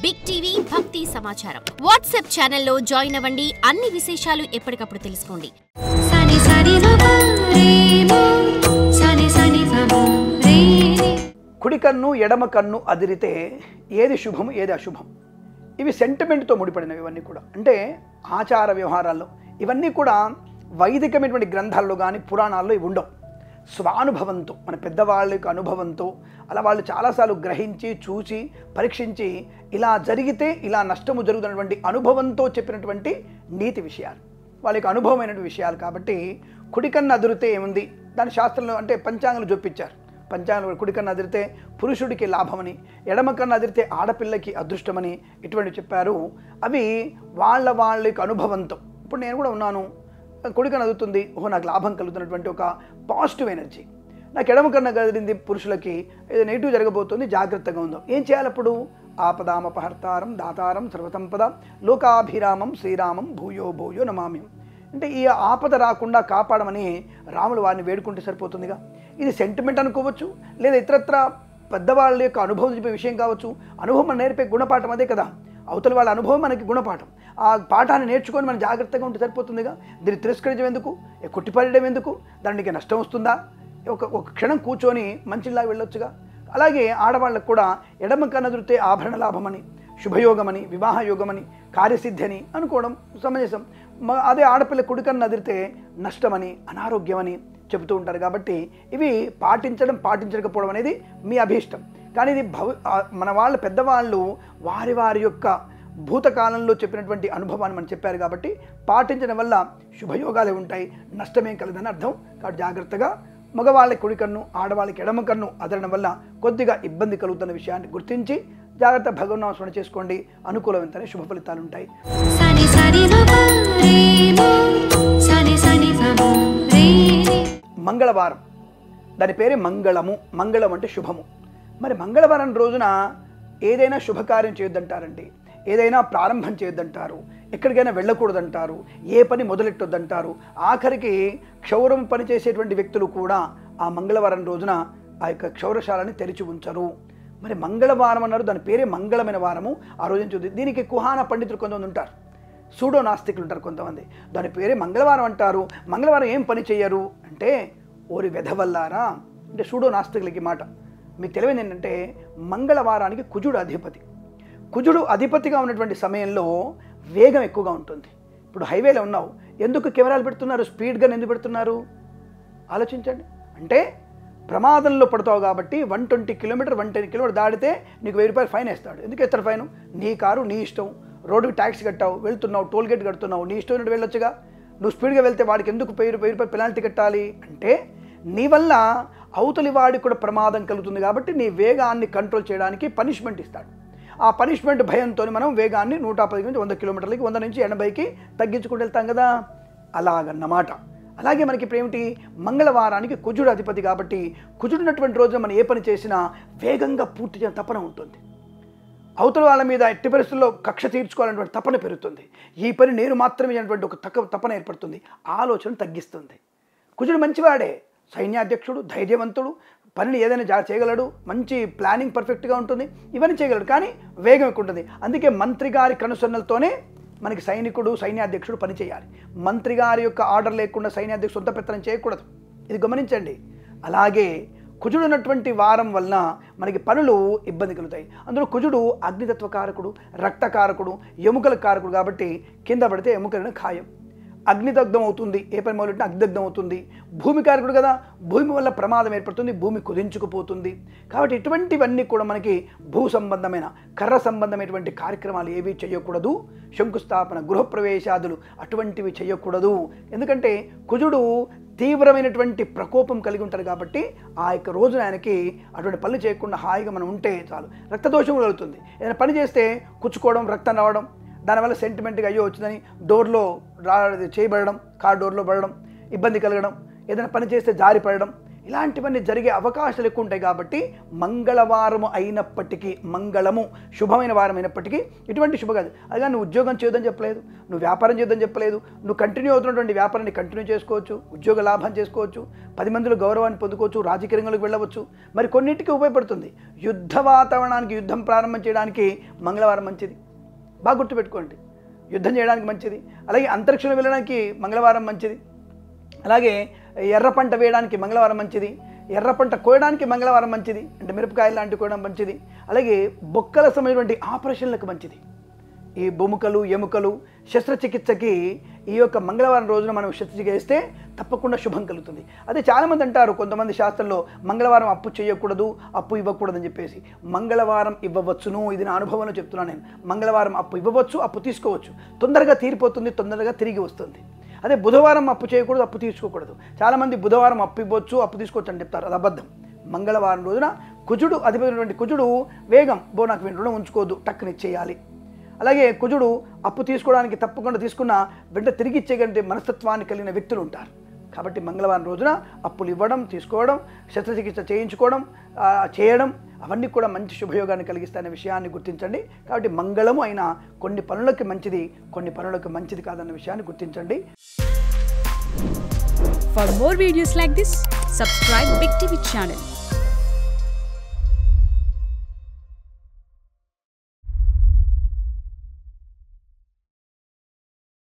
Big TV భక్తి సమాచారం WhatsApp ఛానల్లో జాయిన్ అవ్వండి. అన్ని విశేషాలు ఎప్పటికప్పుడు తెలుసుకోండి. కుడి కన్ను ఎడమ కన్ను అదిరితే ఏది శుభం ఏది అశుభం, ఇవి సెంటిమెంట్తో ముడిపడినవి. ఇవన్నీ కూడా అంటే ఆచార వ్యవహారాల్లో ఇవన్నీ కూడా వైదికమైనటువంటి గ్రంథాల్లో కానీ పురాణాల్లో ఇవి ఉండవు. స్వానుభవంతో మన పెద్దవాళ్ళ యొక్క అనుభవంతో అలా వాళ్ళు చాలాసార్లు గ్రహించి చూసి పరీక్షించి ఇలా జరిగితే ఇలా నష్టము జరుగుతున్నటువంటి అనుభవంతో చెప్పినటువంటి నీతి విషయాలు, వాళ్ళ యొక్క అనుభవమైనటువంటి విషయాలు. కాబట్టి కుడికన్ను అదిరితే ఏముంది, దాని శాస్త్రంలో అంటే పంచాంగాలు చూపించారు. పంచాంగం కుడికన్ను అదిరితే పురుషుడికి లాభమని, ఎడమ కన్ను అదిరితే ఆడపిల్లకి అదృష్టమని ఇటువంటి చెప్పారు. అవి వాళ్ళ యొక్క అనుభవంతో. ఇప్పుడు నేను కూడా ఉన్నాను, కుడికన్ను అదురుతుంది, ఓహో నాకు లాభం కలుగుతున్నటువంటి ఒక పాజిటివ్ ఎనర్జీ. నాకు ఎడమ కన్ను అదిరింది పురుషులకి ఏదో నెగిటివ్ జరగబోతుంది, జాగ్రత్తగా ఉందాం. ఏం చేయాలి అప్పుడు? ఆపదామపహర్తారం దాతారం సర్వసంపద లోకాభిరామం శ్రీరామం భూయో భూయో నమామ్యం. అంటే ఈ ఆపద రాకుండా కాపాడమని రాములు వారిని వేడుకుంటే సరిపోతుందిగా. ఇది సెంటిమెంట్ అనుకోవచ్చు, లేదా ఇతరత్ర పెద్దవాళ్ళ యొక్క అనుభవం చెప్పే విషయం కావచ్చు. అనుభవం మనం నేర్పే గుణపాఠం అదే కదా. అవతల వాళ్ళ అనుభవం మనకి గుణపాఠం. ఆ పాఠాన్ని నేర్చుకొని మనం జాగ్రత్తగా ఉంటే సరిపోతుందిగా. దీన్ని తిరస్కరించడం ఎందుకు, కొట్టిపడడం ఎందుకు, దానికి నష్టం వస్తుందా? ఒక క్షణం కూర్చొని మంచిలాగా వెళ్ళొచ్చుగా. అలాగే ఆడవాళ్ళకు కూడా ఎడమ కన్ను అదిరితే ఆభరణ లాభమని, శుభయోగమని, వివాహ యోగమని, కార్యసిద్ధి అని అనుకోవడం సమంజసం. అదే ఆడపిల్ల కుడి కన్ను అదిరితే నష్టమని, అనారోగ్యమని చెబుతూ ఉంటారు. కాబట్టి ఇవి పాటించకపోవడం అనేది మీ అభీష్టం. కానీ ఇది మన వాళ్ళ పెద్దవాళ్ళు వారి యొక్క భూతకాలంలో చెప్పినటువంటి అనుభవాన్ని మనం చెప్పారు. కాబట్టి పాటించడం వల్ల శుభయోగాలే ఉంటాయి, నష్టమేం కలదని అర్థం. కాబట్టి జాగ్రత్తగా మగవాళ్ళకి కుడి కన్ను, ఆడవాళ్ళకి ఎడమ కన్ను అదరడం వల్ల కొద్దిగా ఇబ్బంది కలుగుతున్న విషయాన్ని గుర్తించి జాగ్రత్త భగవన్నామస్మరణ చేసుకోండి. అనుకూలవంతమైన శుభ ఫలితాలు ఉంటాయి. మంగళవారం, దాని పేరే మంగళము. మంగళం అంటే శుభము. మరి మంగళవారం రోజున ఏదైనా శుభకార్యం చేయొద్దంటారండి, ఏదైనా ప్రారంభం చేయొద్దంటారు, ఎక్కడికైనా వెళ్ళకూడదంటారు, ఏ పని మొదలెట్టొద్దంటారు. ఆఖరికి క్షౌరం పని చేసేటువంటి వ్యక్తులు కూడా ఆ మంగళవారం రోజున ఆ యొక్క క్షౌరశాలని తెరిచి ఉంచరు. మరి మంగళవారం అన్నారు, దాని పేరే మంగళమైన వారము. ఆ రోజున చూద్దాం. దీనికి కుహాన పండితులు కొంతమంది ఉంటారు, సూడో నాస్తికులు ఉంటారు కొంతమంది. దాని పేరే మంగళవారం అంటారు. మంగళవారం ఏం పని చేయరు అంటే, ఓరి వెధవల్లారా అంటే సూడో నాస్తికులకి మాట. మీకు తెలియదు ఏంటంటే, మంగళవారానికి కుజుడు అధిపతి. కుజుడు అధిపతిగా ఉన్నటువంటి సమయంలో వేగం ఎక్కువగా ఉంటుంది. ఇప్పుడు హైవేలో ఉన్నావు, ఎందుకు కెమెరాలు పెడుతున్నారు, స్పీడ్గా ఎందుకు పెడుతున్నారు ఆలోచించండి. అంటే ప్రమాదంలో పడతావు కాబట్టి 120 కిలోమీటర్ 110 కిలోమీటర్ దాడితే నీకు 1000 రూపాయలు ఫైన్ వేస్తాడు. ఎందుకు వేస్తాడు ఫైన్? నీ కారు నీ ఇష్టం, రోడ్డుకి ట్యాక్స్ కట్టావు, వెళ్తున్నావు, టోల్ గేట్ కడుతున్నావు, నీ ఇష్టం ఉన్నట్టు వెళ్ళొచ్చుగా. నువ్వు స్పీడ్గా వెళ్తే వాడికి ఎందుకు 1000 రూపాయలు పెనాల్టీ కట్టాలి? అంటే నీ వల్ల అవతలి వాడికి కూడా ప్రమాదం కలుగుతుంది. కాబట్టి నీ వేగాన్ని కంట్రోల్ చేయడానికి పనిష్మెంట్ ఇస్తాడు. ఆ పనిష్మెంట్ భయంతో మనం వేగాన్ని 110 నుంచి 100 కిలోమీటర్లకి, 100 నుంచి 80కి తగ్గించుకుంటూ వెళ్తాం కదా, అలాగన్నమాట. అలాగే మనకి ఇప్పుడు ఏమిటి, మంగళవారానికి కుజుడు అధిపతి కాబట్టి కుజుడున్నటువంటి రోజున మనం ఏ పని చేసినా వేగంగా పూర్తి చేయడం తపన ఉంటుంది. అవతల వాళ్ళ మీద ఎట్టి పరిస్థితుల్లో కక్ష తీర్చుకోవాలనేటువంటి తపన పెరుగుతుంది. ఈ పని నేను మాత్రమే అనేటువంటి ఒక తపన ఏర్పడుతుంది, ఆలోచన తగ్గిస్తుంది. కుజుడు మంచివాడే, సైన్యాధ్యక్షుడు, ధైర్యవంతుడు, పనిని ఏదైనా చేయగలడు, మంచి ప్లానింగ్ పర్ఫెక్ట్గా ఉంటుంది, ఇవన్నీ చేయగలడు. కానీ వేగం ఎక్కువ ఉంటుంది. అందుకే మంత్రి గారి కనుసన్నలతోనే మనకి సైన్యాధ్యక్షుడు పని చేయాలి. మంత్రి గారి యొక్క ఆర్డర్ లేకుండా సైన్యాధ్యక్షుడు సొంత పెత్తనం చేయకూడదు. ఇది గమనించండి. అలాగే కుజుడు ఉన్నటువంటి వారం వలన మనకి పనులు ఇబ్బంది కలుగుతాయి. అందులో కుజుడు అగ్నితత్వకారకుడు, రక్తకారకుడు, ఎముకల కారకుడు. కాబట్టి కింద పడితే ఎముకలను ఖాయం, అగ్నిదగ్ధం అవుతుంది. ఏ పని మొదలెట్టినా అగ్నిదగ్ధం అవుతుంది. భూమి కారకుడు కదా, భూమి వల్ల ప్రమాదం ఏర్పడుతుంది, భూమి కుదించుకుపోతుంది. కాబట్టి ఇటువంటివన్నీ కూడా మనకి భూ సంబంధమైన, కర్ర సంబంధమైనటువంటి కార్యక్రమాలు ఏవి చేయకూడదు. శంకుస్థాపన, గృహప్రవేశాదులు అటువంటివి చేయకూడదు. ఎందుకంటే కుజుడు తీవ్రమైనటువంటి ప్రకోపం కలిగి ఉంటారు. కాబట్టి ఆ యొక్క రోజున ఆయనకి అటువంటి పనులు చేయకుండా హాయిగా మనం ఉంటే చాలు. రక్తదోషం కలుగుతుంది. ఏదైనా పని చేస్తే కుచ్చుకోవడం, రక్తం రావడం, దానివల్ల సెంటిమెంట్గా అయ్యో వచ్చిందని డోర్లో చేయబడడం, కార్ డోర్లో పడడం, ఇబ్బంది కలగడం, ఏదైనా పని చేస్తే జారి పడడం, ఇలాంటివన్నీ జరిగే అవకాశాలు ఎక్కువ ఉంటాయి. కాబట్టి మంగళవారము అయినప్పటికీ, మంగళము శుభమైన వారం అయినప్పటికీ ఇటువంటి శుభ కాదు. అదే నువ్వు ఉద్యోగం చేయొద్దని చెప్పలేదు, నువ్వు వ్యాపారం చేయొద్దని చెప్పలేదు, నువ్వు కంటిన్యూ అవుతున్నటువంటి వ్యాపారాన్ని కంటిన్యూ చేసుకోవచ్చు, ఉద్యోగ లాభం చేసుకోవచ్చు, 10 మందిలో గౌరవాన్ని పొందుకోవచ్చు, రాజకీయ రంగంలోకి వెళ్ళవచ్చు, మరి కొన్నింటికి ఉపయోగపడుతుంది. యుద్ధ వాతావరణానికి, యుద్ధం ప్రారంభం చేయడానికి మంగళవారం మంచిది, బాగా గుర్తుపెట్టుకోండి. యుద్ధం చేయడానికి మంచిది, అలాగే అంతరిక్షంలో వెళ్ళడానికి మంగళవారం మంచిది, అలాగే ఎర్ర పంట వేయడానికి మంగళవారం మంచిది, ఎర్ర పంట కోయడానికి మంగళవారం మంచిది, అంటే మిరపకాయలు లాంటివి కోయడం మంచిది, అలాగే బొక్కల సమయటువంటి ఆపరేషన్లకు మంచిది. ఈ బొముకలు, ఎముకలు శస్త్రచికిత్సకి ఈ యొక్క మంగళవారం రోజున మనం శస్త్రచికిత్స చేస్తే తప్పకుండా శుభం కలుగుతుంది. అదే చాలామంది అంటారు, కొంతమంది శాస్త్రంలో మంగళవారం అప్పు చేయకూడదు, అప్పు ఇవ్వకూడదు అని చెప్పేసి. మంగళవారం ఇవ్వవచ్చును, ఇది నా అనుభవంలో చెప్తున్నాను నేను. మంగళవారం అప్పు ఇవ్వవచ్చు, అప్పు తీసుకోవచ్చు, తొందరగా తీరిపోతుంది, తొందరగా తిరిగి వస్తుంది. అదే బుధవారం అప్పు చేయకూడదు, అప్పు తీసుకోకూడదు. చాలామంది బుధవారం అప్పు ఇవ్వచ్చు, అప్పు తీసుకోవచ్చు అని చెప్తారు, అది అబద్ధం. మంగళవారం రోజున కుజుడు, అధిపతిటువంటి కుజుడు వేగం, నాకు రుణం ఉంచుకోవద్దు, టక్కుని ఇచ్చేయాలి. అలాగే కుజుడు అప్పు తీసుకోవడానికి తప్పకుండా తీసుకున్న వెంట తిరిగి ఇచ్చేగంటే మనస్తత్వాన్ని కలిగిన వ్యక్తులు ఉంటారు. కాబట్టి మంగళవారం రోజున అప్పులు ఇవ్వడం, తీసుకోవడం, శస్త్రచికిత్స చేయించుకోవడం, చేయడం అవన్నీ కూడా మంచి శుభయోగాన్ని కలిగిస్తాయనే విషయాన్ని గుర్తించండి. కాబట్టి మంగళము అయిన కొన్ని పనులకి మంచిది, కొన్ని పనులకు మంచిది కాదన్న విషయాన్ని గుర్తించండి. For more videos like this, subscribe Big TV channel.